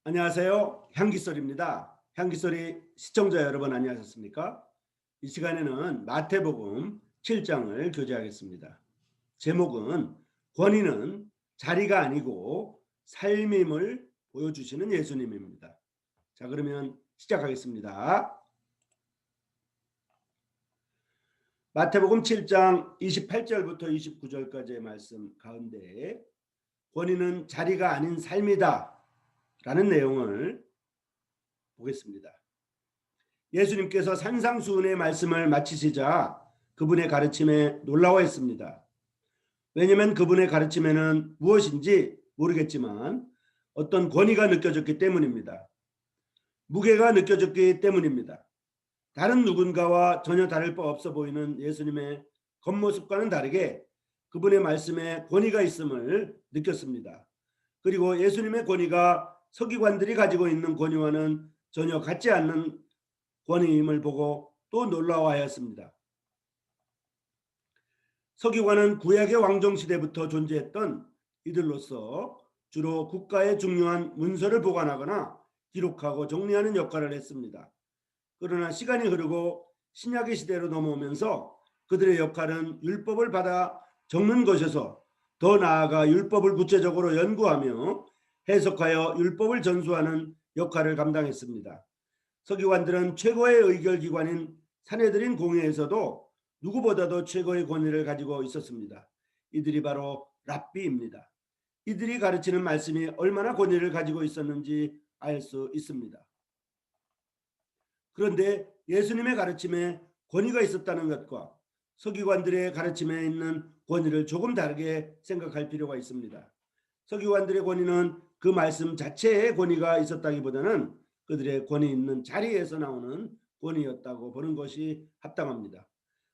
안녕하세요. 향기소리입니다. 향기소리 시청자 여러분 안녕하셨습니까? 이 시간에는 마태복음 7장을 교제하겠습니다. 제목은 권위는 자리가 아니고 삶임을 보여주시는 예수님입니다. 자, 그러면 시작하겠습니다. 마태복음 7장 28절부터 29절까지의 말씀 가운데 권위는 자리가 아닌 삶이다 라는 내용을 보겠습니다. 예수님께서 산상수훈의 말씀을 마치시자 그분의 가르침에 놀라워했습니다. 왜냐하면 그분의 가르침에는 무엇인지 모르겠지만 어떤 권위가 느껴졌기 때문입니다. 무게가 느껴졌기 때문입니다. 다른 누군가와 전혀 다를 바 없어 보이는 예수님의 겉모습과는 다르게 그분의 말씀에 권위가 있음을 느꼈습니다. 그리고 예수님의 권위가 서기관들이 가지고 있는 권위와는 전혀 같지 않는 권위임을 보고 또 놀라워하였습니다. 서기관은 구약의 왕정시대부터 존재했던 이들로서 주로 국가의 중요한 문서를 보관하거나 기록하고 정리하는 역할을 했습니다. 그러나 시간이 흐르고 신약의 시대로 넘어오면서 그들의 역할은 율법을 받아 적는 것에서 더 나아가 율법을 구체적으로 연구하며 해석하여 율법을 전수하는 역할을 감당했습니다. 서기관들은 최고의 의결기관인 산헤드린 공회에서도 누구보다도 최고의 권위를 가지고 있었습니다. 이들이 바로 랍비입니다. 이들이 가르치는 말씀이 얼마나 권위를 가지고 있었는지 알 수 있습니다. 그런데 예수님의 가르침에 권위가 있었다는 것과 서기관들의 가르침에 있는 권위를 조금 다르게 생각할 필요가 있습니다. 서기관들의 권위는 그 말씀 자체에 권위가 있었다기보다는 그들의 권위 있는 자리에서 나오는 권위였다고 보는 것이 합당합니다.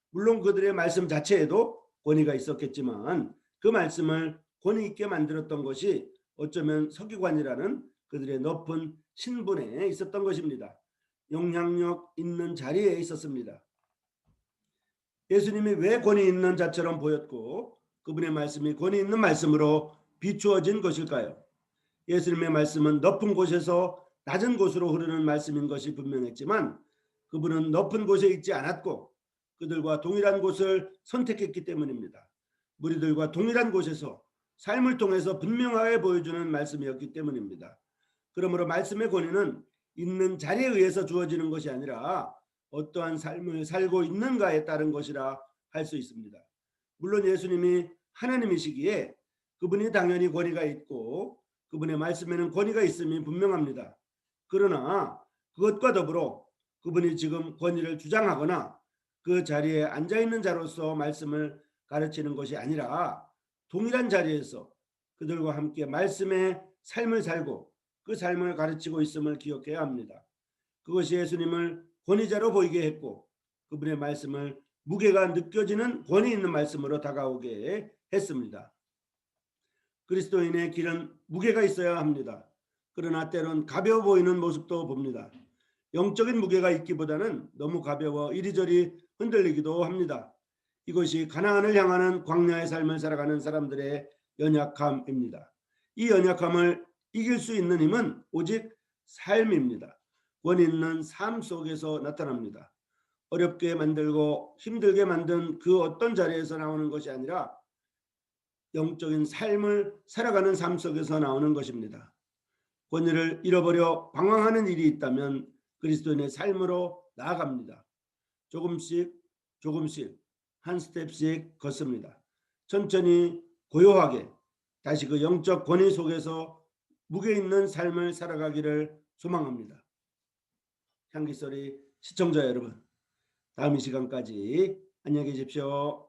물론 그들의 말씀 자체에도 권위가 있었겠지만 그 말씀을 권위 있게 만들었던 것이 어쩌면 서기관이라는 그들의 높은 신분에 있었던 것입니다. 영향력 있는 자리에 있었습니다. 예수님이 왜 권위 있는 자처럼 보였고 그분의 말씀이 권위 있는 말씀으로 비추어진 것일까요? 예수님의 말씀은 높은 곳에서 낮은 곳으로 흐르는 말씀인 것이 분명했지만 그분은 높은 곳에 있지 않았고 그들과 동일한 곳을 선택했기 때문입니다. 무리들과 동일한 곳에서 삶을 통해서 분명하게 보여주는 말씀이었기 때문입니다. 그러므로 말씀의 권위는 있는 자리에 의해서 주어지는 것이 아니라 어떠한 삶을 살고 있는가에 따른 것이라 할 수 있습니다. 물론 예수님이 하나님이시기에 그분이 당연히 권위가 있고 그분의 말씀에는 권위가 있음이 분명합니다. 그러나 그것과 더불어 그분이 지금 권위를 주장하거나 그 자리에 앉아있는 자로서 말씀을 가르치는 것이 아니라 동일한 자리에서 그들과 함께 말씀의 삶을 살고 그 삶을 가르치고 있음을 기억해야 합니다. 그것이 예수님을 권위자로 보이게 했고 그분의 말씀을 무게가 느껴지는 권위 있는 말씀으로 다가오게 했습니다. 그리스도인의 길은 무게가 있어야 합니다. 그러나 때론 가벼워 보이는 모습도 봅니다. 영적인 무게가 있기보다는 너무 가벼워 이리저리 흔들리기도 합니다. 이것이 가나안을 향하는 광야의 삶을 살아가는 사람들의 연약함입니다. 이 연약함을 이길 수 있는 힘은 오직 삶입니다. 권 있는 삶 속에서 나타납니다. 어렵게 만들고 힘들게 만든 그 어떤 자리에서 나오는 것이 아니라 영적인 삶을 살아가는 삶 속에서 나오는 것입니다. 권위를 잃어버려 방황하는 일이 있다면 그리스도인의 삶으로 나아갑니다. 조금씩 한 스텝씩 걷습니다. 천천히 고요하게 다시 그 영적 권위 속에서 무게 있는 삶을 살아가기를 소망합니다. 향기소리 시청자 여러분, 다음 이 시간까지 안녕히 계십시오.